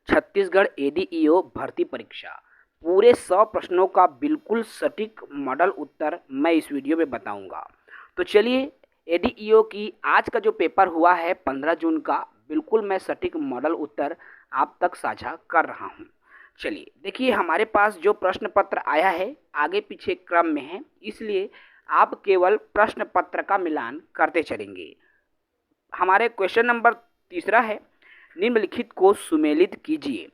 Chhattisgarh ADEO भर्ती परीक्षा पूरे 100 प्रश्नों का बिल्कुल सटीक मॉडल उत्तर मैं इस वीडियो में बताऊंगा। तो चलिए, एडीईओ की आज का जो पेपर हुआ है 15 जून का, बिल्कुल मैं सटीक मॉडल उत्तर आप तक साझा कर रहा हूं। चलिए देखिए, हमारे पास जो प्रश्न पत्र आया है आगे पीछे क्रम में है, इसलिए आप केवल प्रश्न पत्र का मिलान करते चलेंगे। हमारे क्वेश्चन नंबर तीसरा है, निम्नलिखित को सुमेलित कीजिए।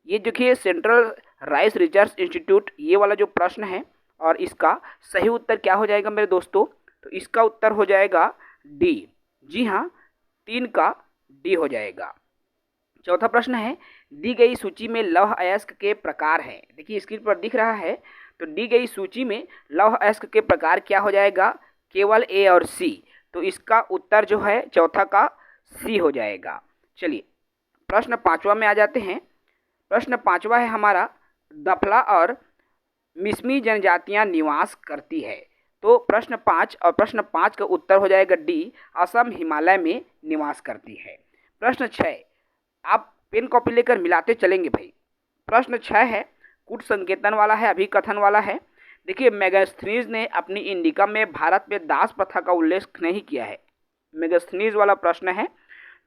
ये देखिए, सेंट्रल राइस रिसर्च इंस्टीट्यूट, ये वाला जो प्रश्न है, और इसका सही उत्तर क्या हो जाएगा मेरे दोस्तों? तो इसका उत्तर हो जाएगा डी। जी हाँ, 3 का डी हो जाएगा। चौथा प्रश्न है, दी गई सूची में लौह अयस्क के प्रकार हैं। देखिए स्क्रीन पर दिख रहा है, तो दी गई सूची में लौह अयस्क के प्रकार क्या हो जाएगा? केवल ए और सी। तो इसका उत्तर जो है चौथा का सी हो जाएगा। चलिए प्रश्न पांचवा में आ जाते हैं। प्रश्न पांचवा है हमारा, दफला और मिसमी जनजातियां निवास करती है। तो प्रश्न 5 और प्रश्न 5 का उत्तर हो जाएगा डी, असम हिमालय में निवास करती है। प्रश्न 6, आप पेन कॉपी लेकर मिलाते चलेंगे भाई। प्रश्न 6 है, कूट संकेतन वाला है, अभिकथन वाला है। देखिए, मेगास्थनीज ने अपनी इंडिका में भारत में दास प्रथा का उल्लेख नहीं किया है। मेगास्थनीज वाला प्रश्न है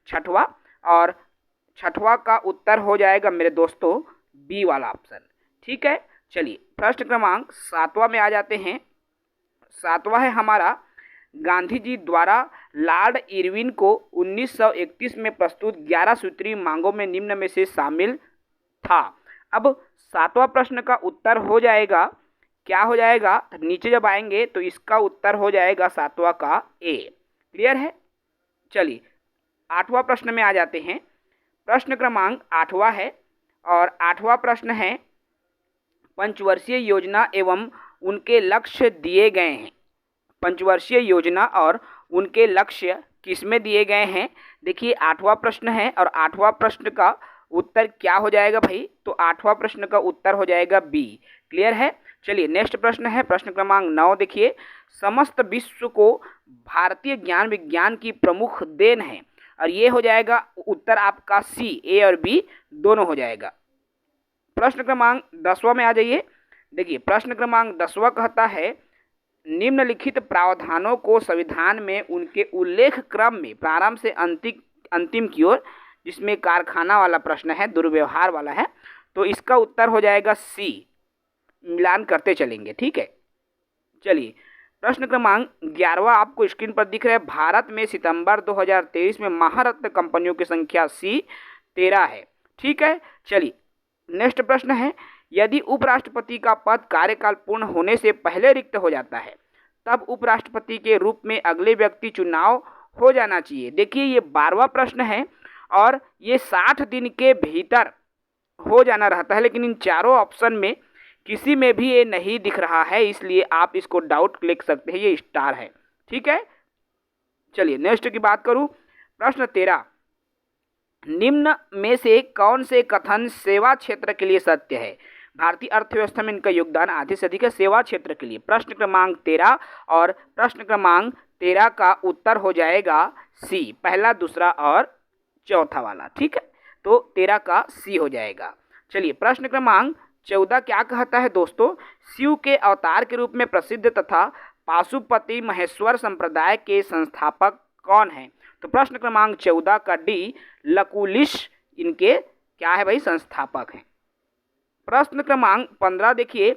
छठवा, और छठवा का उत्तर हो जाएगा मेरे दोस्तों बी वाला ऑप्शन। ठीक है, चलिए प्रश्न क्रमांक 7वां में आ जाते हैं। 7वां है हमारा, गांधी जी द्वारा लॉर्ड इरविन को 1931 में प्रस्तुत 11 सूत्रीय मांगों में निम्न में से शामिल था। अब 7वां प्रश्न का उत्तर हो जाएगा, क्या हो जाएगा? नीचे जब आएंगे तो इसका उत्तर हो जाएगा 7वां का ए। क्लियर है? चलिए 8वां प्रश्न में आ जाते हैं। प्रश्न क्रमांक 8वां है, और 8वां प्रश्न है, पंचवर्षीय योजना एवं उनके लक्ष्य दिए गए हैं। पंचवर्षीय योजना और उनके लक्ष्य किसमें दिए गए हैं? देखिए 8वां प्रश्न है, और 8वां प्रश्न का उत्तर क्या हो जाएगा भाई? तो 8वां प्रश्न का उत्तर हो जाएगा बी। क्लियर है? चलिए नेक्स्ट प्रश्न है, प्रश्न क्रमांक 9। देखिए, समस्त विश्व को भारतीय ज्ञान विज्ञान की प्रमुख देन है, और ये हो जाएगा उत्तर आपका सी, ए और बी दोनों हो जाएगा। प्रश्न क्रमांक 10वां में आ जाइए। देखिए प्रश्न क्रमांक 10वां कहता है, निम्नलिखित प्रावधानों को संविधान में उनके उल्लेख क्रम में प्रारंभ से अंतिम की ओर, जिसमें कारखाना वाला प्रश्न है, दुर्व्यवहार वाला है, तो इसका उत्तर हो जाएगा सी। मिलान करते चलेंगे। ठीक है, चलिए प्रश्न क्रमांक 11वां आपको स्क्रीन पर दिख रहा है, भारत में सितंबर 2023 में महारत्न कंपनियों की संख्या सी 13 है। ठीक है, चलिए नेक्स्ट प्रश्न है, यदि उपराष्ट्रपति का पद कार्यकाल पूर्ण होने से पहले रिक्त हो जाता है, तब उपराष्ट्रपति के रूप में अगले व्यक्ति चुनाव हो जाना चाहिए। देखिए ये 12वां प्रश्न है, और ये 60 दिन के भीतर हो जाना रहता है, लेकिन इन चारों ऑप्शन में किसी में भी ये नहीं दिख रहा है, इसलिए आप इसको डाउट लिख सकते हैं, ये स्टार है। ठीक है, चलिए नेक्स्ट की बात करूं। प्रश्न 13, निम्न में से कौन से कथन सेवा क्षेत्र के लिए सत्य है? भारतीय अर्थव्यवस्था में इनका योगदान आधे से अधिक है सेवा क्षेत्र के लिए। प्रश्न क्रमांक 13, और प्रश्न क्रमांक 13 का उत्तर हो जाएगा सी, पहला, दूसरा और चौथा वाला। ठीक है, तो 13 का सी हो जाएगा। चलिए प्रश्न क्रमांक 14 क्या कहता है दोस्तों? शिव के अवतार के रूप में प्रसिद्ध तथा पाशुपति महेश्वर संप्रदाय के संस्थापक कौन हैं? तो प्रश्न क्रमांक 14 का डी, लकुलिश इनके क्या है भाई? संस्थापक हैं। प्रश्न क्रमांक 15 देखिए,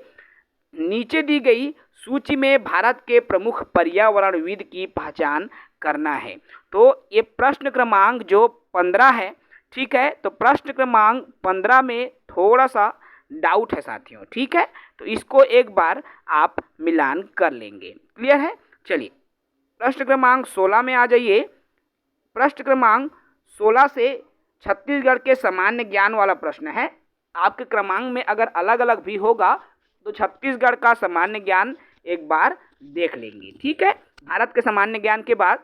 नीचे दी गई सूची में भारत के प्रमुख पर्यावरणविद की पहचान करना है। तो ये प्रश्न क्रमांक जो 15 है, ठीक है, तो प्रश्न क्रमांक 15 में थोड़ा सा डाउट है साथियों। ठीक है, तो इसको एक बार आप मिलान कर लेंगे। क्लियर है? चलिए प्रश्न क्रमांक 16 में आ जाइए। प्रश्न क्रमांक 16 से छत्तीसगढ़ के सामान्य ज्ञान वाला प्रश्न है। आपके क्रमांक में अगर अलग अलग भी होगा तो छत्तीसगढ़ का सामान्य ज्ञान एक बार देख लेंगे। ठीक है, भारत के सामान्य ज्ञान के बाद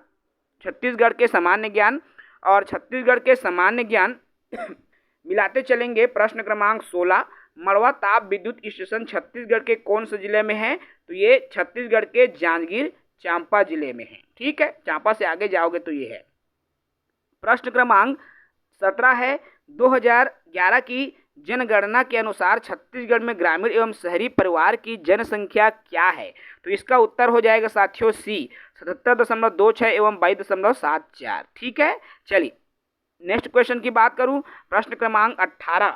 छत्तीसगढ़ के सामान्य ज्ञान, और छत्तीसगढ़ के सामान्य ज्ञान मिलाते चलेंगे। प्रश्न क्रमांक 16, मड़वा ताप विद्युत स्टेशन छत्तीसगढ़ के कौन से जिले में है? तो ये छत्तीसगढ़ के जांजगीर चांपा जिले में है। ठीक है, चांपा से आगे जाओगे तो ये है। प्रश्न क्रमांक 17 है, 2011 की जनगणना के अनुसार छत्तीसगढ़ में ग्रामीण एवं शहरी परिवार की जनसंख्या क्या है? तो इसका उत्तर हो जाएगा साथियों सी 77.26 एवं 22.74। ठीक है, चलिए नेक्स्ट क्वेश्चन की बात करूं, प्रश्न क्रमांक 18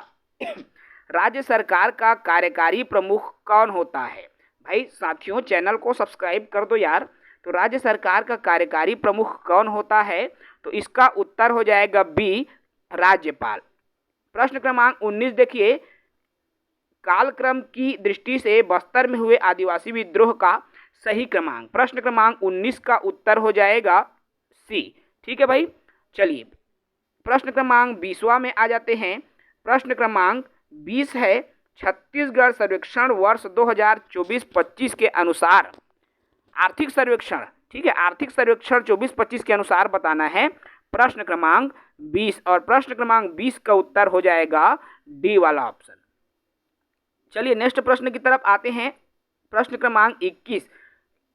राज्य सरकार का कार्यकारी प्रमुख कौन होता है? भाई साथियों चैनल को सब्सक्राइब कर दो यार। तो राज्य सरकार का कार्यकारी प्रमुख कौन होता है? तो इसका उत्तर हो जाएगा बी राज्यपाल। प्रश्न क्रमांक 19 देखिए, कालक्रम की दृष्टि से बस्तर में हुए आदिवासी विद्रोह का सही क्रमांक। प्रश्न क्रमांक 19 का उत्तर हो जाएगा सी। ठीक है भाई, चलिए प्रश्न क्रमांक 20वां में आ जाते हैं। प्रश्न क्रमांक 20 है, छत्तीसगढ़ सर्वेक्षण वर्ष 2024-25 के अनुसार आर्थिक सर्वेक्षण, ठीक है, आर्थिक सर्वेक्षण 24-25 के अनुसार बताना है। प्रश्न क्रमांक 20 और प्रश्न क्रमांक 20 का उत्तर हो जाएगा डी वाला ऑप्शन। चलिए नेक्स्ट प्रश्न की तरफ आते हैं। प्रश्न क्रमांक 21,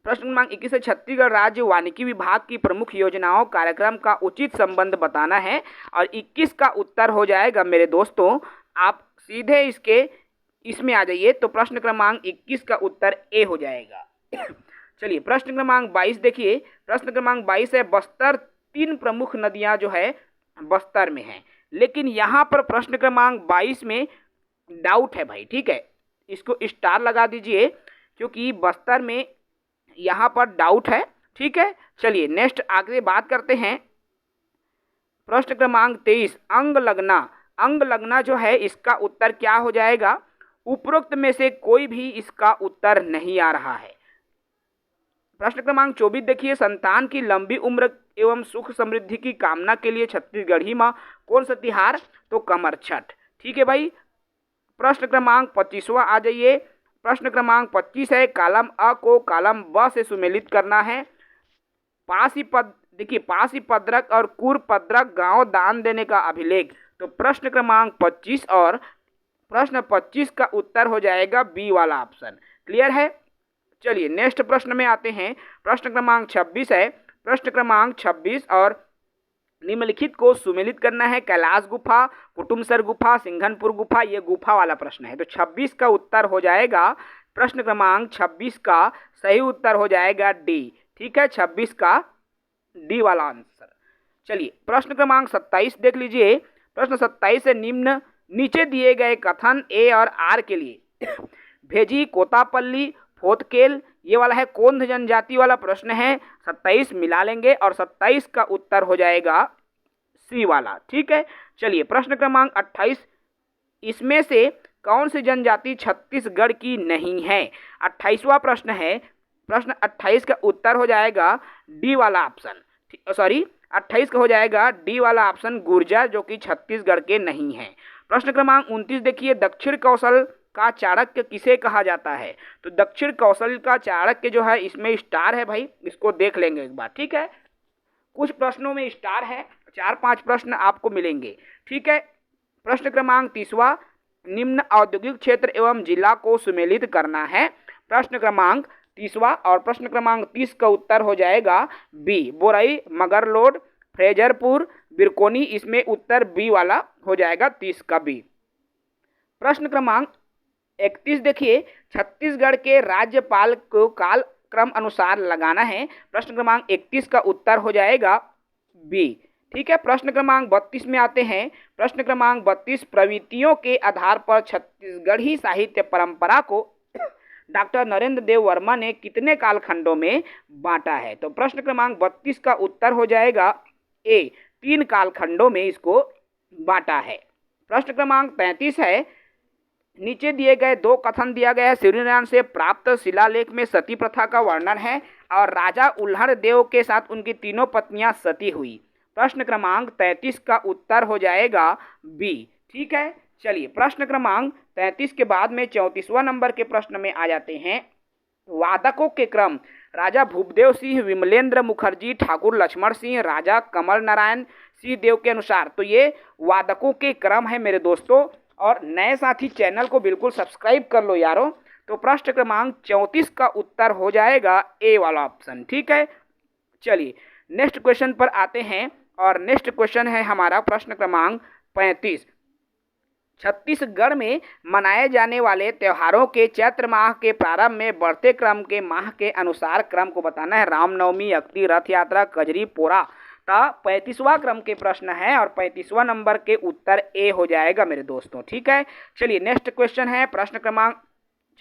प्रश्न क्रमांक 21 है, छत्तीसगढ़ राज्य वानिकी विभाग की प्रमुख योजनाओं कार्यक्रम का उचित संबंध बताना है। और 21 का उत्तर हो जाएगा मेरे दोस्तों, आप सीधे इसमें आ जाइए, तो प्रश्न क्रमांक 21 का उत्तर ए हो जाएगा। चलिए प्रश्न क्रमांक 22 देखिए, प्रश्न क्रमांक 22 है, बस्तर 3 प्रमुख नदियां जो है बस्तर में हैं, लेकिन यहाँ पर प्रश्न क्रमांक 22 में डाउट है भाई। ठीक है, इसको स्टार लगा दीजिए क्योंकि बस्तर में यहाँ पर डाउट है। ठीक है, चलिए नेक्स्ट आगे बात करते हैं। प्रश्न क्रमांक 23, अंग लगना, अंग लगना जो है इसका उत्तर क्या हो जाएगा? उपरोक्त में से कोई भी इसका उत्तर नहीं आ रहा है। प्रश्न क्रमांक 24 देखिए, संतान की लंबी उम्र एवं सुख समृद्धि की कामना के लिए छत्तीसगढ़ी माँ कौन सा तिहार? तो कमर छठ। ठीक है भाई, प्रश्न क्रमांक 25वां आ जाइए। प्रश्न क्रमांक 25 है, कालम अ को कालम ब से सुमेलित करना है। पासी पद देखिए, पासी पद्रक और कुर पद्रक गांव दान देने का अभिलेख। तो प्रश्न क्रमांक 25 और प्रश्न 25 का उत्तर हो जाएगा बी वाला ऑप्शन। क्लियर है, चलिए नेक्स्ट प्रश्न में आते हैं। प्रश्न क्रमांक 26 है, प्रश्न क्रमांक 26 और निम्नलिखित को सुमेलित करना है। कैलाश गुफा, कुटुमसर गुफा, सिंघनपुर गुफा, ये गुफा वाला प्रश्न है। तो 26 का उत्तर हो जाएगा, प्रश्न क्रमांक 26 का सही उत्तर हो जाएगा डी। ठीक है, 26 का डी वाला आंसर। चलिए प्रश्न क्रमांक 27 देख लीजिए। प्रश्न 27 है, नीचे दिए गए कथन ए और आर के लिए भेजी कोतापल्ली फोतकेल, ये वाला है कोंध जनजाति वाला प्रश्न है। 27 मिला लेंगे और 27 का उत्तर हो जाएगा सी वाला। ठीक है, चलिए प्रश्न क्रमांक 28, इसमें से कौन सी जनजाति छत्तीसगढ़ की नहीं है? 28वां प्रश्न है। प्रश्न 28 का उत्तर हो जाएगा डी वाला ऑप्शन, सॉरी 28 का हो जाएगा डी वाला ऑप्शन गुर्जर, जो कि छत्तीसगढ़ के नहीं है। प्रश्न क्रमांक 29 देखिए, दक्षिण कौशल का चाणक्य किसे कहा जाता है? तो दक्षिण कौशल का चाणक्य जो है इसमें स्टार है भाई, इसको देख लेंगे एक बार। ठीक है, कुछ प्रश्नों में स्टार है, 4-5 प्रश्न आपको मिलेंगे। ठीक है, प्रश्न क्रमांक 30वां, निम्न औद्योगिक क्षेत्र एवं जिला को सुमेलित करना है। प्रश्न क्रमांक 30वां और प्रश्न क्रमांक 30 का उत्तर हो जाएगा बी, बोरई, मगरलोड, फ्रेजरपुर, बिरकोनी, इसमें उत्तर बी वाला हो जाएगा, 30 का बी। प्रश्न क्रमांक 31 देखिए, छत्तीसगढ़ के राज्यपाल को कालक्रम अनुसार लगाना है। प्रश्न क्रमांक 31 का उत्तर हो जाएगा बी। ठीक है, प्रश्न क्रमांक 32 में आते हैं। प्रश्न क्रमांक 32, प्रवृत्तियों के आधार पर छत्तीसगढ़ी साहित्य परंपरा को डॉक्टर नरेंद्र देव वर्मा ने कितने कालखंडों में बांटा है? तो प्रश्न क्रमांक 32 का उत्तर हो जाएगा ए, 3 कालखंडों में इसको बांटा है। प्रश्न क्रमांक 33 है, नीचे दिए गए 2 कथन दिया गया है। सूर्यनारायण से प्राप्त शिलालेख में सती प्रथा का वर्णन है और राजा उल्हड़ देव के साथ उनकी 3 पत्नियां सती हुई। प्रश्न क्रमांक 33 का उत्तर हो जाएगा बी। ठीक है, चलिए प्रश्न क्रमांक 33 के बाद में 34वां नंबर के प्रश्न में आ जाते हैं। वादकों के क्रम, राजा भूपदेव सिंह, विमलेंद्र मुखर्जी, ठाकुर लक्ष्मण सिंह, राजा कमल नारायण सिंह देव के अनुसार। तो ये वादकों के क्रम है मेरे दोस्तों, और नए साथी चैनल को बिल्कुल सब्सक्राइब कर लो यारों। तो प्रश्न क्रमांक 34 का उत्तर हो जाएगा ए वाला ऑप्शन। ठीक है, चलिए नेक्स्ट क्वेश्चन पर आते हैं और नेक्स्ट क्वेश्चन है हमारा प्रश्न क्रमांक 35। छत्तीसगढ़ में मनाए जाने वाले त्योहारों के चैत्र माह के प्रारंभ में बढ़ते क्रम के माह के अनुसार क्रम को बताना है। रामनवमी, अक्ति, रथ यात्रा, कजरी, पोरा का 35वां क्रम के प्रश्न है और 35वां नंबर के उत्तर ए हो जाएगा मेरे दोस्तों। ठीक है, चलिए नेक्स्ट क्वेश्चन है प्रश्न क्रमांक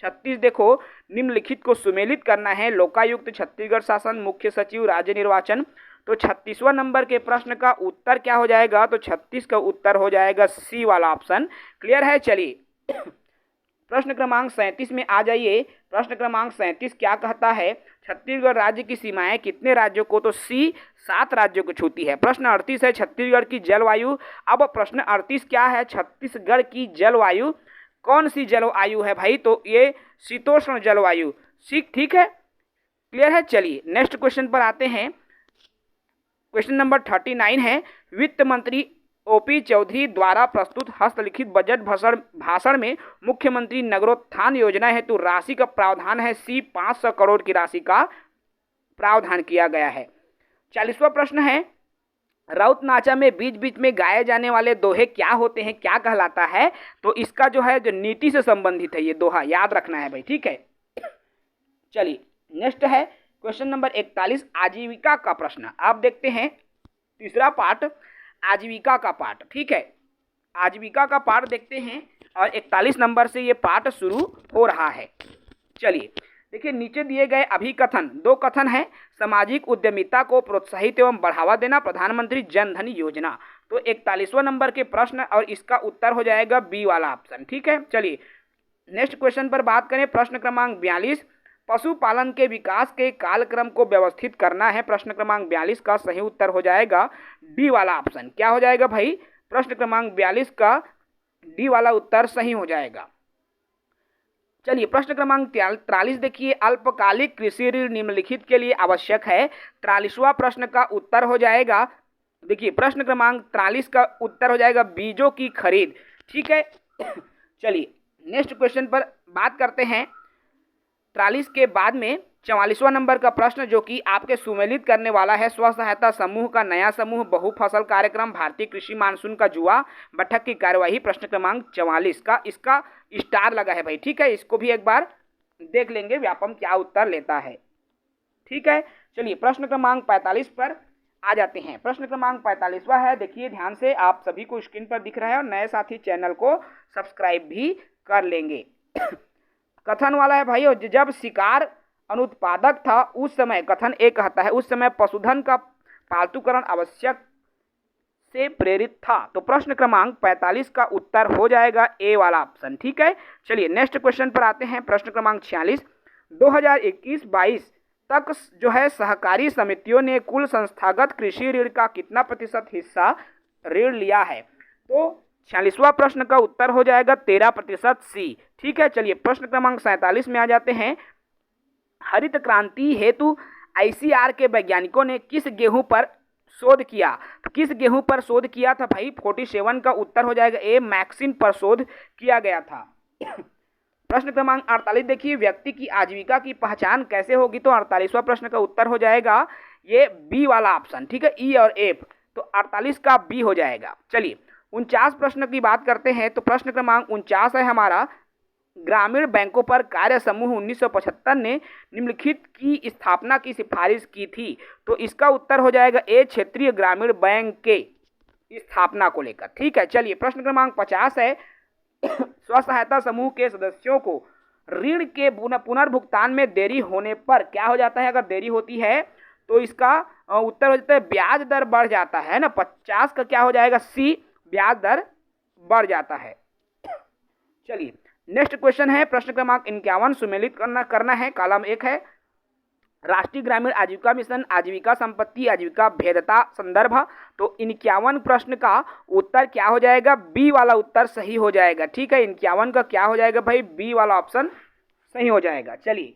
36। देखो, निम्नलिखित को सुमेलित करना है। लोकायुक्त, छत्तीसगढ़ शासन, मुख्य सचिव, राज्य निर्वाचन। तो 36वां नंबर के प्रश्न का उत्तर क्या हो जाएगा? तो 36 का उत्तर हो जाएगा सी वाला ऑप्शन। क्लियर है? चलिए प्रश्न क्रमांक 37 में आ जाइए। प्रश्न क्रमांक 37 क्या कहता है? छत्तीसगढ़ राज्य की सीमाएं कितने राज्यों को? तो सी 7 राज्यों को छूती है। प्रश्न 38 है छत्तीसगढ़ की जलवायु। अब प्रश्न 38 क्या है? छत्तीसगढ़ की जलवायु कौन सी जलवायु है भाई? तो ये शीतोष्ण जलवायु। ठीक है, क्लियर है? चलिए नेक्स्ट क्वेश्चन पर आते हैं। क्वेश्चन नंबर 39 है, वित्त मंत्री ओपी चौधरी द्वारा प्रस्तुत हस्तलिखित बजट भाषण में मुख्यमंत्री नगरोत्थान योजना हेतु राशि का प्रावधान है। सी 500 करोड़ की राशि का प्रावधान किया गया है। 40वां प्रश्न है, राउत नाचा में बीच बीच में गाए जाने वाले दोहे क्या होते हैं, क्या कहलाता है? तो इसका जो है जो नीति से संबंधित है ये दोहा, याद रखना है भाई। ठीक है, चलिए नेक्स्ट है क्वेश्चन नंबर 41, आजीविका का प्रश्न। आप देखते हैं तीसरा पार्ट, आजीविका का पार्ट। ठीक है, आजीविका का पार्ट देखते हैं और 41 नंबर से ये पार्ट शुरू हो रहा है। चलिए देखिए, नीचे दिए गए अभिकथन, 2 कथन है। सामाजिक उद्यमिता को प्रोत्साहित एवं बढ़ावा देना, प्रधानमंत्री जन धन योजना। तो 41वां नंबर के प्रश्न और इसका उत्तर हो जाएगा बी वाला ऑप्शन। ठीक है, चलिए नेक्स्ट क्वेश्चन पर बात करें। प्रश्न क्रमांक 42, पशुपालन के विकास के कालक्रम को व्यवस्थित करना है। प्रश्न क्रमांक 42 का सही उत्तर हो जाएगा डी वाला ऑप्शन। क्या हो जाएगा भाई? प्रश्न क्रमांक 42 का डी वाला उत्तर सही हो जाएगा। चलिए प्रश्न क्रमांक 43 देखिए, अल्पकालिक कृषि ऋण निम्नलिखित के लिए आवश्यक है। 43वां प्रश्न का उत्तर हो जाएगा, देखिए प्रश्न क्रमांक 43 का उत्तर हो जाएगा बीजों की खरीद। ठीक है, चलिए नेक्स्ट क्वेश्चन पर बात करते हैं। 43 के बाद में 44वां नंबर का प्रश्न जो कि आपके सुमेलित करने वाला है, स्व सहायता समूह का नया समूह, बहुफसल कार्यक्रम, भारतीय कृषि मानसून का जुआ, बैठक की कार्यवाही। प्रश्न क्रमांक 44 का इसका स्टार लगा है भाई। ठीक है, इसको भी एक बार देख लेंगे व्यापम क्या उत्तर लेता है। ठीक है, चलिए प्रश्न क्रमांक 45 पर आ जाते हैं। प्रश्न क्रमांक 45वां है, देखिए ध्यान से, आप सभी को स्क्रीन पर दिख रहा है और नए साथी चैनल को सब्सक्राइब भी कर लेंगे। कथन वाला है भाई, और जब शिकार अनुत्पादक था उस समय, कथन ए कहता है, उस समय पशुधन का पालतूकरण आवश्यक से प्रेरित था। तो प्रश्न क्रमांक 45 का उत्तर हो जाएगा ए वाला ऑप्शन। ठीक है, चलिए नेक्स्ट क्वेश्चन पर आते हैं। प्रश्न क्रमांक 46, 2021-22 तक जो है सहकारी समितियों ने कुल संस्थागत कृषि ऋण का कितना प्रतिशत हिस्सा ऋण लिया है? तो 46वां प्रश्न का उत्तर हो जाएगा 13% सी। ठीक है, चलिए प्रश्न क्रमांक 47 में आ जाते हैं। हरित क्रांति हेतु आईसीआर के वैज्ञानिकों ने किस गेहूं पर शोध किया? तो किस गेहूं पर शोध किया था भाई? 47 का उत्तर हो जाएगा ए, मैक्सिन पर शोध किया गया था। प्रश्न क्रमांक 48 देखिए, व्यक्ति की आजीविका की पहचान कैसे होगी? तो 48वां प्रश्न का उत्तर हो जाएगा ये बी वाला ऑप्शन। ठीक है, ई और एफ, तो 48 का बी हो जाएगा। चलिए 49 प्रश्न की बात करते हैं। तो प्रश्न क्रमांक 49 है हमारा, ग्रामीण बैंकों पर कार्य समूह 1975 ने निम्नलिखित की स्थापना की सिफारिश की थी। तो इसका उत्तर हो जाएगा ए, क्षेत्रीय ग्रामीण बैंक के स्थापना को लेकर। ठीक है, चलिए प्रश्न क्रमांक 50 है, स्व सहायता समूह के सदस्यों को ऋण के पुनर्भुगतान में देरी होने पर क्या हो जाता है? अगर देरी होती है तो इसका उत्तर हो जाता है ब्याज दर बढ़ जाता है ना। 50 का क्या हो जाएगा? सी, ब्याज दर बढ़ जाता है। चलिए नेक्स्ट क्वेश्चन है, प्रश्न क्रमांक 51 सुमेलित करना है। कॉलम 1 है, राष्ट्रीय ग्रामीण आजीविका मिशन, आजीविका संपत्ति, आजीविका भेदता संदर्भ। तो 51 प्रश्न का उत्तर क्या हो जाएगा? बी वाला उत्तर सही हो जाएगा। ठीक है, 51 का क्या हो जाएगा भाई? बी वाला ऑप्शन सही हो जाएगा। चलिए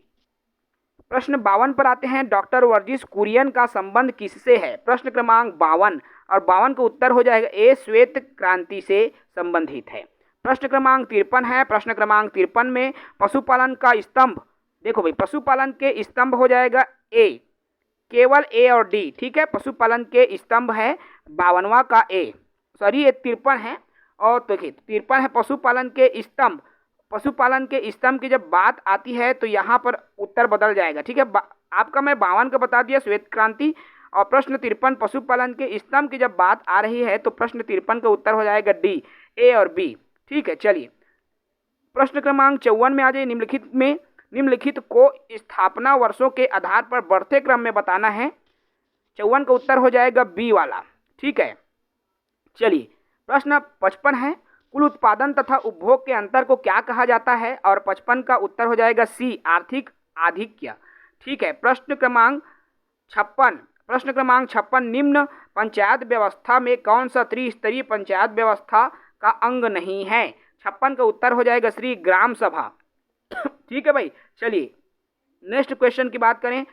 प्रश्न 52 पर आते हैं। डॉक्टर वर्गीस कुरियन का संबंध किससे है? प्रश्न क्रमांक 52 और 52 का उत्तर हो जाएगा ए, श्वेत क्रांति से संबंधित है। प्रश्न क्रमांक 53 है। प्रश्न क्रमांक 53 में पशुपालन का स्तंभ, देखो भाई पशुपालन के स्तंभ हो जाएगा ए, केवल ए और डी। ठीक है, पशुपालन के स्तंभ है 52वां का ए, सॉरी ये 53 है और तो देखिए 53 है पशुपालन के स्तंभ। पशुपालन के स्तंभ की जब बात आती है तो यहाँ पर उत्तर बदल जाएगा, ठीक है। आपका मैं 52 का बता दिया श्वेत क्रांति, और प्रश्न 53 पशुपालन के स्तंभ की जब बात आ रही है तो प्रश्न 53 का उत्तर हो जाएगा डी, ए और बी, ठीक है। चलिए प्रश्न क्रमांक 54 में आ जाइए। निम्नलिखित को स्थापना वर्षों के आधार पर बढ़ते क्रम में बताना है। 54 का उत्तर हो जाएगा बी वाला, ठीक है। चलिए प्रश्न 55 है, कुल उत्पादन तथा उपभोग के अंतर को क्या कहा जाता है, और 55 का उत्तर हो जाएगा सी, आर्थिक आधिक्य, ठीक है। प्रश्न क्रमांक 56 निम्न पंचायत व्यवस्था में कौन सा त्रिस्तरीय पंचायत व्यवस्था का अंग नहीं है। 56 का उत्तर हो जाएगा श्री ग्राम सभा, ठीक है भाई। चलिए नेक्स्ट क्वेश्चन की बात करें।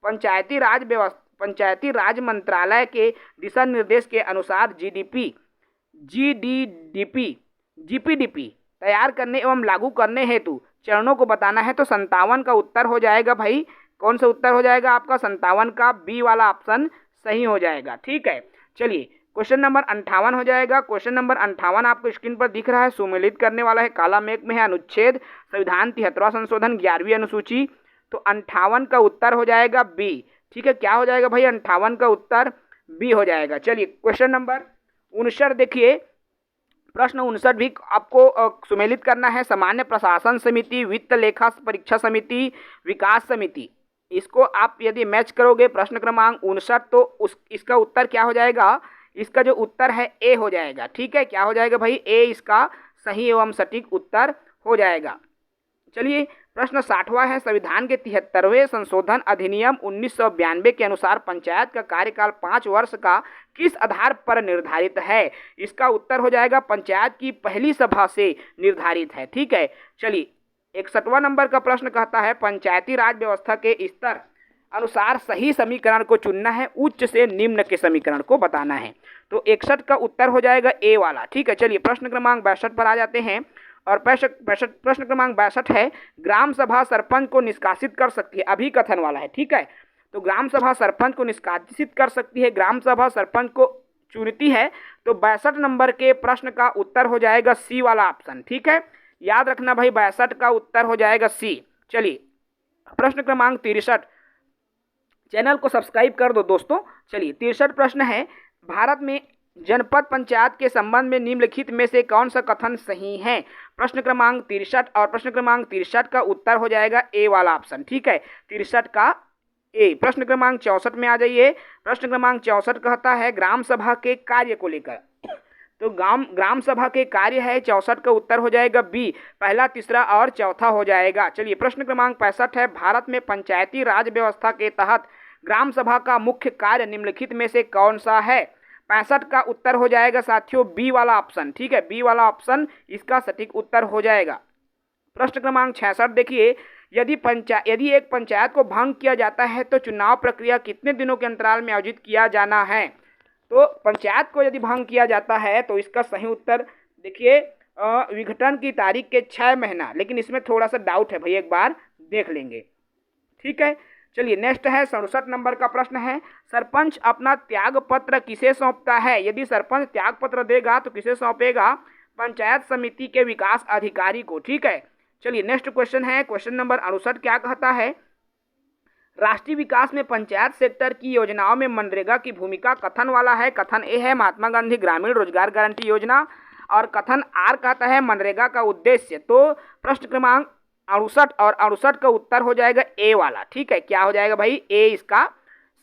पंचायती राज मंत्रालय के दिशा निर्देश के अनुसार जीपीडीपी तैयार करने एवं लागू करने हेतु चरणों को बताना है। तो 57 का उत्तर हो जाएगा भाई, कौन सा उत्तर हो जाएगा आपका 57 का बी वाला ऑप्शन सही हो जाएगा, ठीक है। चलिए क्वेश्चन नंबर 58 हो जाएगा। क्वेश्चन नंबर 58 आपको स्क्रीन पर दिख रहा है, सुमेलित करने वाला है, काला मेघ में है, अनुच्छेद संविधान 73वां संशोधन 11वीं अनुसूची। तो 58 का उत्तर हो जाएगा बी, ठीक है। क्या हो जाएगा भाई, 58 का उत्तर बी हो जाएगा। चलिए क्वेश्चन नंबर 59 देखिए। प्रश्न 59 भी आपको सुमेलित करना है। सामान्य प्रशासन समिति, वित्त लेखा परीक्षा समिति, विकास समिति, इसको आप यदि मैच करोगे प्रश्न क्रमांक 59 तो इसका उत्तर क्या हो जाएगा, इसका जो उत्तर है ए हो जाएगा, ठीक है। क्या हो जाएगा भाई, ए इसका सही एवं सटीक उत्तर हो जाएगा। चलिए प्रश्न 60वां है, संविधान के 73वें संशोधन अधिनियम 1992 के अनुसार पंचायत का कार्यकाल 5 वर्ष का किस आधार पर निर्धारित है। इसका उत्तर हो जाएगा पंचायत की पहली सभा से निर्धारित है, ठीक है। चलिए 61वां नंबर का प्रश्न कहता है, पंचायती राज व्यवस्था के स्तर अनुसार सही समीकरण को चुनना है, उच्च से निम्न के समीकरण को बताना है। तो 61 का उत्तर हो जाएगा ए वाला, ठीक है। चलिए प्रश्न क्रमांक 62 पर आ जाते हैं, और प्रश्न क्रमांक 62 है, ग्राम सभा सरपंच को निष्कासित कर सकती है, अभी कथन वाला है, ठीक है। तो ग्राम सभा सरपंच को निष्कासित कर सकती है, ग्राम सभा सरपंच को चुनती है। तो 62 नंबर के प्रश्न का उत्तर हो जाएगा सी वाला ऑप्शन, ठीक है। याद रखना भाई 62 का उत्तर हो जाएगा सी। चलिए प्रश्न क्रमांक 63, चैनल को सब्सक्राइब कर दो दोस्तों। चलिए 63 प्रश्न है, भारत में जनपद पंचायत के संबंध में निम्नलिखित में से कौन सा कथन सही है। प्रश्न क्रमांक 63, और प्रश्न क्रमांक 63 का उत्तर हो जाएगा ए वाला ऑप्शन, ठीक है। 63 का ए। प्रश्न क्रमांक 64 में आ जाइए। प्रश्न क्रमांक 64 कहता है, ग्राम सभा के कार्य को लेकर। तो ग्राम सभा के कार्य है, 64 का उत्तर हो जाएगा बी, पहला, तीसरा और चौथा हो जाएगा। चलिए प्रश्न क्रमांक 65 है, भारत में पंचायती राज व्यवस्था के तहत ग्राम सभा का मुख्य कार्य निम्नलिखित में से कौन सा है। 65 का उत्तर हो जाएगा साथियों बी वाला ऑप्शन, ठीक है। बी वाला ऑप्शन इसका सटीक उत्तर हो जाएगा। प्रश्न क्रमांक 66 देखिए, यदि एक पंचायत को भंग किया जाता है तो चुनाव प्रक्रिया कितने दिनों के अंतराल में आयोजित किया जाना है। तो पंचायत को यदि भंग किया जाता है तो इसका सही उत्तर देखिए विघटन की तारीख के 6 महीना, लेकिन इसमें थोड़ा सा डाउट है भाई, एक बार देख लेंगे, ठीक है। चलिए नेक्स्ट है 67 नंबर का प्रश्न है, सरपंच अपना त्याग पत्र किसे सौंपता है। यदि सरपंच त्याग पत्र देगा तो किसे सौंपेगा, पंचायत समिति के विकास अधिकारी को, ठीक है। चलिए नेक्स्ट क्वेश्चन है, क्वेश्चन नंबर 68 क्या कहता है, राष्ट्रीय विकास में पंचायत सेक्टर की योजनाओं में मनरेगा की भूमिका कथन वाला है। कथन ए है महात्मा गांधी ग्रामीण रोजगार गारंटी योजना, और कथन आर कहता है मनरेगा का उद्देश्य। तो प्रश्न क्रमांक 68 और 68 का उत्तर हो जाएगा ए वाला, ठीक है। क्या हो जाएगा भाई, ए इसका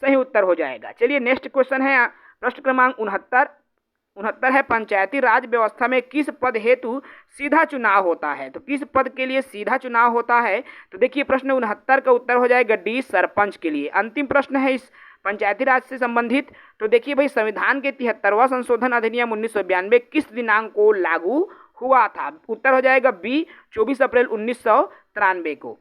सही उत्तर हो जाएगा। चलिए नेक्स्ट क्वेश्चन है, प्रश्न क्रमांक 69 है, पंचायती राज व्यवस्था में किस पद हेतु सीधा चुनाव होता है। तो किस पद के लिए सीधा चुनाव होता है, तो देखिए प्रश्न 69 का उत्तर हो जाएगा डी, सरपंच के लिए। अंतिम प्रश्न है इस पंचायती राज से संबंधित। तो देखिए भाई संविधान के 73वां संशोधन अधिनियम 1992 किस दिनांक को लागू हुआ था। उत्तर हो जाएगा बी, 24 अप्रैल 1993 को।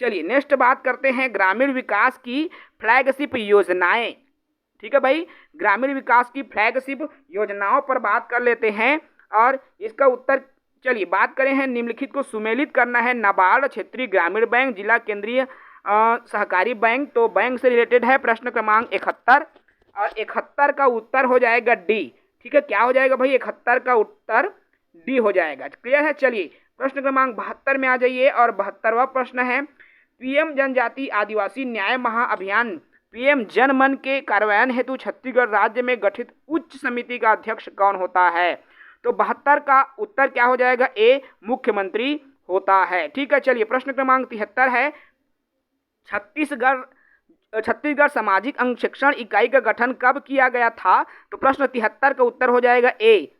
चलिए नेक्स्ट बात करते हैं ग्रामीण विकास की फ्लैगशिप योजनाएं, ठीक है भाई। ग्रामीण विकास की फ्लैगशिप योजनाओं पर बात कर लेते हैं, और इसका उत्तर चलिए बात करें हैं, निम्नलिखित को सुमेलित करना है, नाबार्ड, क्षेत्रीय ग्रामीण बैंक, जिला केंद्रीय सहकारी बैंक। तो बैंक से रिलेटेड है प्रश्न क्रमांक 71, और 71 का उत्तर हो जाएगा डी, ठीक है, क्या हो जाएगा भाई 71 का उत्तर डी हो जाएगा। क्लियर है। चलिए प्रश्न क्रमांक 72 में आ जाइए और 72वां प्रश्न है, पीएम जनजाति आदिवासी न्याय महाअभियान पीएम जन मन के कार्यान्वयन हेतु छत्तीसगढ़ राज्य में गठित उच्च समिति का अध्यक्ष कौन होता है? तो 72 का उत्तर क्या हो जाएगा? ए, मुख्यमंत्री होता है। ठीक है। चलिए प्रश्न क्रमांक 73 है, छत्तीसगढ़ सामाजिक अंगशिक्षण इकाई का गठन कब किया गया था? तो प्रश्न 73 का उत्तर हो जाएगा ए,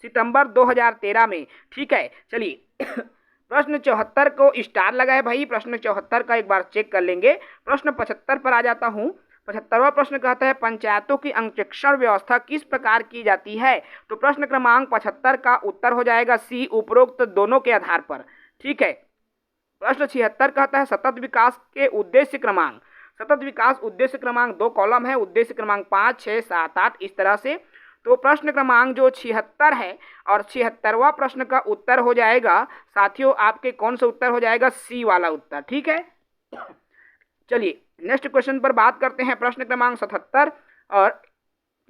सितंबर 2013 में। ठीक है। चलिए प्रश्न 74 को स्टार लगा है भाई, प्रश्न 74 का एक बार चेक कर लेंगे। प्रश्न 75 पर आ जाता हूँ। 75वां प्रश्न कहता है, पंचायतों की अंगशिक्षण व्यवस्था किस प्रकार की जाती है? तो प्रश्न क्रमांक 75 का उत्तर हो जाएगा सी, उपरोक्त दोनों के आधार पर। ठीक है। प्रश्न 76 कहता है, सतत विकास के उद्देश्य क्रमांक। सतत विकास उद्देश्य क्रमांक 2 कॉलम है, उद्देश्य क्रमांक 5, 6, 7, 8 इस तरह से। तो प्रश्न क्रमांक जो 76 है और 76वां प्रश्न का उत्तर हो जाएगा साथियों आपके कौन सा उत्तर हो जाएगा? सी वाला उत्तर। ठीक है। चलिए नेक्स्ट क्वेश्चन पर बात करते हैं। प्रश्न क्रमांक 77 और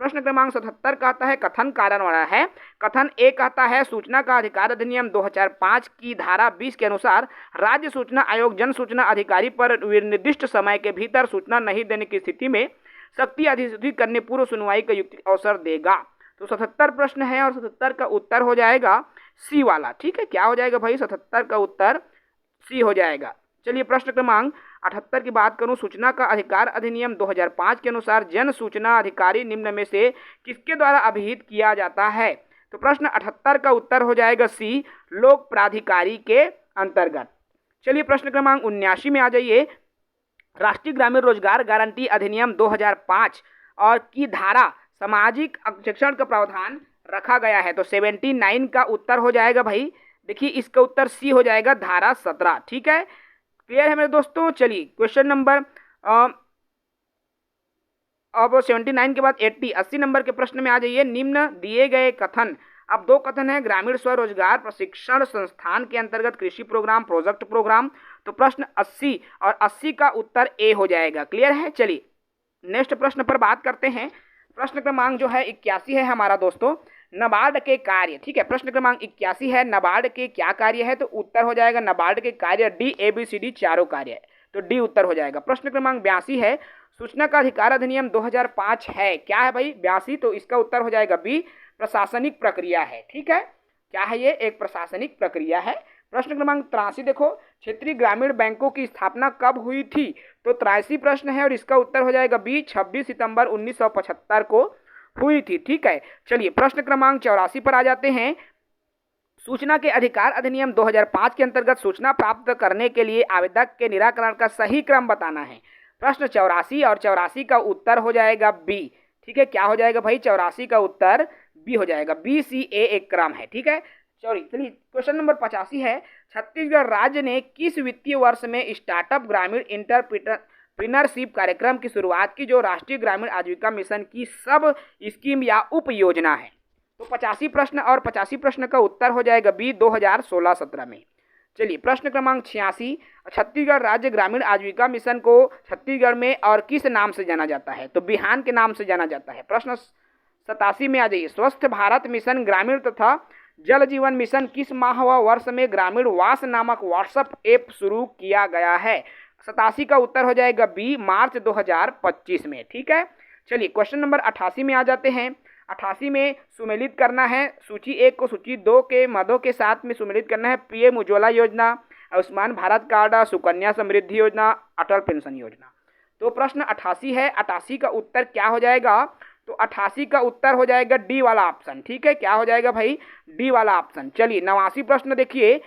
प्रश्न क्रमांक 77 कहता है, कथन कारण वाला है। कथन ए कहता है, सूचना का अधिकार अधिनियम 2005 की धारा 20 के अनुसार राज्य सूचना आयोग जन सूचना अधिकारी पर निर्दिष्ट समय के भीतर सूचना नहीं देने की स्थिति में सख्ती अधिसूचित करने पूर्व सुनवाई का युक्तिक अवसर देगा। तो 77 प्रश्न है और 77 का उत्तर हो जाएगा सी वाला। ठीक है। क्या हो जाएगा भाई? 77 का उत्तर सी हो जाएगा। चलिए प्रश्न क्रमांक 78 की बात करूं, सूचना का अधिकार अधिनियम 2005 के अनुसार जन सूचना अधिकारी निम्न में से किसके द्वारा अभिहित किया जाता है? तो प्रश्न 78 का उत्तर हो जाएगा सी, लोक प्राधिकारी के अंतर्गत। चलिए प्रश्न क्रमांक 79 में आ जाइए। राष्ट्रीय ग्रामीण रोजगार गारंटी अधिनियम 2005 और की धारा सामाजिक अंगशिक्षण का प्रावधान रखा गया है। तो 79 का उत्तर हो जाएगा भाई, देखिए इसका उत्तर सी हो जाएगा, धारा 17। ठीक है। क्लियर है मेरे दोस्तों। चलिए क्वेश्चन नंबर अब 79 के बाद 80 नंबर के प्रश्न में आ जाइए। निम्न दिए गए कथन, अब 2 कथन है, ग्रामीण स्वरोजगार प्रशिक्षण संस्थान के अंतर्गत कृषि प्रोग्राम प्रोजेक्ट प्रोग्राम। तो प्रश्न 80 और 80 का उत्तर ए हो जाएगा। क्लियर है। चलिए नेक्स्ट प्रश्न पर बात करते हैं। प्रश्न क्रमांक जो है 81 है हमारा दोस्तों, नाबार्ड के कार्य। ठीक है। प्रश्न क्रमांक 81 है, नाबार्ड के क्या कार्य है? तो उत्तर हो जाएगा नाबार्ड के कार्य D, A B C D चारों कार्य है, तो डी उत्तर हो जाएगा। प्रश्न क्रमांक 82 है, सूचना का अधिकार अधिनियम 2005 है, क्या है भाई? 82। तो इसका उत्तर हो जाएगा बी, प्रशासनिक प्रक्रिया है। ठीक है। क्या है ये? एक प्रशासनिक प्रक्रिया है। प्रश्न क्रमांक 83 देखो, क्षेत्रीय ग्रामीण बैंकों की स्थापना कब हुई थी? तो 83 प्रश्न है और इसका उत्तर हो जाएगा बी, 26 सितंबर 1975 को हुई थी। ठीक है। चलिए प्रश्न क्रमांक 84 पर आ जाते हैं। सूचना के अधिकार अधिनियम 2005 के अंतर्गत सूचना प्राप्त करने के लिए आवेदक के निराकरण का सही क्रम बताना है। प्रश्न 84 और 84 का उत्तर हो जाएगा बी। ठीक है। क्या हो जाएगा भाई? 84 का उत्तर बी हो जाएगा, बी सी ए एक क्रम है। ठीक है। चलिए क्वेश्चन नंबर 85 है, छत्तीसगढ़ राज्य ने किस वित्तीय वर्ष में स्टार्टअप ग्रामीण एंटरप्रेन्योरशिप कार्यक्रम की शुरुआत की, जो राष्ट्रीय ग्रामीण आजीविका मिशन की सब स्कीम या उप योजना है? तो 85 प्रश्न और 85 प्रश्न का उत्तर हो जाएगा बी, 2016-17 में। चलिए प्रश्न क्रमांक 86, छत्तीसगढ़ राज्य ग्रामीण आजीविका मिशन को छत्तीसगढ़ में और किस नाम से जाना जाता है? तो बिहान के नाम से जाना जाता है। प्रश्न 87 में आ जाइए, स्वस्थ भारत मिशन ग्रामीण तथा जल जीवन मिशन किस माह व वर्ष में ग्रामीण वास नामक व्हाट्सएप ऐप शुरू किया गया है? 87 का उत्तर हो जाएगा बी, मार्च 2025 में। ठीक है। चलिए क्वेश्चन नंबर 88 में आ जाते हैं। 88 में सुमेलित करना है सूची 1 को सूची 2 के मदों के साथ में सुमेलित करना है। पीएम उज्ज्वला योजना, आयुष्मान भारत कार्ड, सुकन्या समृद्धि योजना, अटल पेंशन योजना। तो प्रश्न 88 है, 88 का उत्तर क्या हो जाएगा? तो 88 का उत्तर हो जाएगा डी वाला ऑप्शन। ठीक है। क्या हो जाएगा भाई? डी वाला ऑप्शन। चलिए 89 प्रश्न देखिए,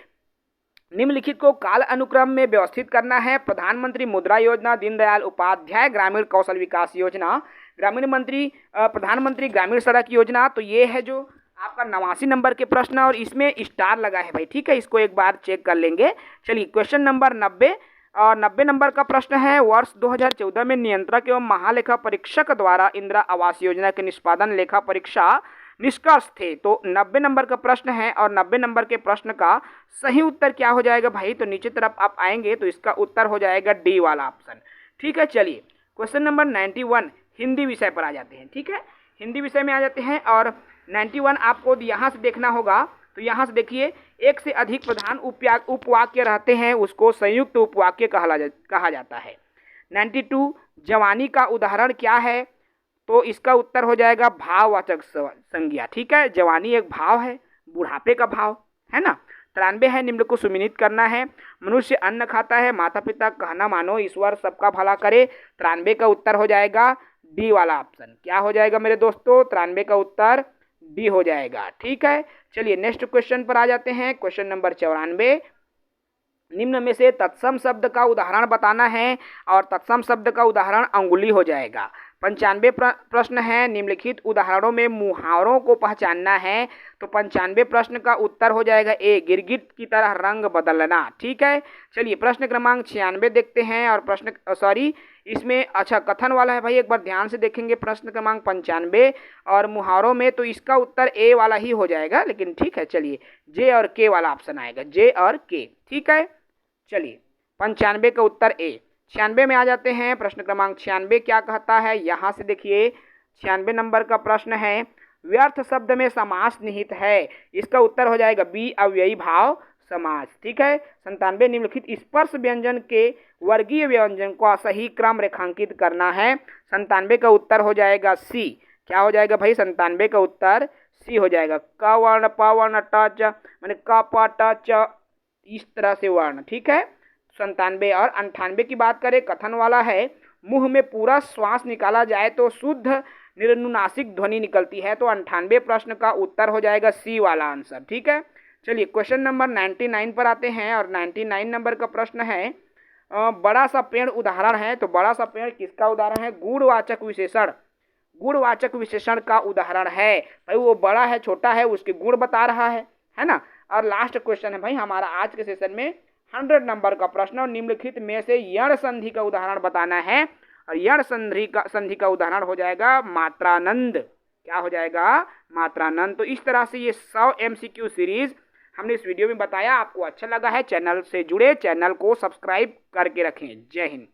निम्नलिखित को काल अनुक्रम में व्यवस्थित करना है। प्रधानमंत्री मुद्रा योजना, दीनदयाल उपाध्याय ग्रामीण कौशल विकास योजना, प्रधानमंत्री ग्रामीण सड़क योजना। तो ये है जो आपका 89 नंबर के प्रश्न और इसमें स्टार लगा है भाई। ठीक है। इसको एक बार चेक कर लेंगे। चलिए क्वेश्चन नंबर 90 और 90 नंबर का प्रश्न है, वर्ष 2014 में नियंत्रक एवं महालेखा परीक्षक द्वारा इंदिरा आवास योजना के निष्पादन लेखा परीक्षा निष्कर्ष थे। तो 90 नंबर का प्रश्न है और 90 नंबर के प्रश्न का सही उत्तर क्या हो जाएगा भाई? तो नीचे तरफ आप आएंगे तो इसका उत्तर हो जाएगा डी वाला ऑप्शन। ठीक है। चलिए क्वेश्चन नंबर 91 हिंदी विषय पर आ जाते हैं। ठीक है। हिंदी विषय में आ जाते हैं और 91 आपको यहाँ से देखना होगा। तो यहाँ से देखिए, एक से अधिक प्रधान उपवाक्य रहते हैं उसको संयुक्त उपवाक्य कहा जाता है। 92 जवानी का उदाहरण क्या है? तो इसका उत्तर हो जाएगा भाववाचक संज्ञा। ठीक है, जवानी एक भाव है, बुढ़ापे का भाव है ना। 93 है निम्न को सुमिलित करना है। मनुष्य अन्न खाता है, माता पिता कहना मानो, ईश्वर सबका भला करे। 93 का उत्तर हो जाएगा डी वाला ऑप्शन। क्या हो जाएगा मेरे दोस्तों? 93 का उत्तर डी हो जाएगा। ठीक है, चलिए नेक्स्ट क्वेश्चन पर आ जाते हैं। क्वेश्चन नंबर 94, निम्न में से तत्सम शब्द का उदाहरण बताना है और तत्सम शब्द का उदाहरण अंगुली हो जाएगा। 95 प्रश्न है, निम्नलिखित उदाहरणों में मुहावरों को पहचानना है। तो 95 प्रश्न का उत्तर हो जाएगा ए, गिरगिट की तरह रंग बदलना। ठीक है, चलिए प्रश्न क्रमांक 96 देखते हैं। और इसमें अच्छा कथन वाला है भाई, एक बार ध्यान से देखेंगे प्रश्न क्रमांक 95 और मुहावरों में, तो इसका उत्तर ए वाला ही हो जाएगा। लेकिन ठीक है, चलिए जे और के वाला ऑप्शन आएगा, जे और के। ठीक है, चलिए 95 का उत्तर ए। 96 में आ जाते हैं। प्रश्न क्रमांक 96 क्या कहता है? यहाँ से देखिए 96 नंबर का प्रश्न है, व्यर्थ शब्द में समास निहित है। इसका उत्तर हो जाएगा बी, अव्ययी भाव समास। ठीक है, 97 निम्नलिखित स्पर्श व्यंजन के वर्गीय व्यंजन का सही क्रम रेखांकित करना है। 97 का उत्तर हो जाएगा सी। क्या हो जाएगा भाई? 97 का उत्तर सी हो जाएगा। क वर्ण, प वर्ण, ट च, माने क प ट च, इस तरह से वर्ण। ठीक है, 97 और 98 की बात करें, कथन वाला है, मुंह में पूरा श्वास निकाला जाए तो शुद्ध निरनुनासिक ध्वनि निकलती है। तो 98 प्रश्न का उत्तर हो जाएगा सी वाला आंसर। ठीक है, चलिए क्वेश्चन नंबर 99 पर आते हैं। और 99 नंबर का प्रश्न है, बड़ा सा पेड़ उदाहरण है। तो बड़ा सा पेड़ किसका उदाहरण है? गुणवाचक विशेषण। गुणवाचक विशेषण का उदाहरण है भाई, वो बड़ा है छोटा है उसके गुण बता रहा है ना। और लास्ट क्वेश्चन है भाई हमारा आज के सेशन में 100 नंबर का प्रश्न, और निम्नलिखित में से यण संधि का उदाहरण बताना है। और यण संधि का उदाहरण हो जाएगा मात्रानंद। क्या हो जाएगा? मात्रानंद। तो इस तरह से ये 100 MCQ सीरीज हमने इस वीडियो में बताया। आपको अच्छा लगा है, चैनल से जुड़े, चैनल को सब्सक्राइब करके रखें। जय हिंद।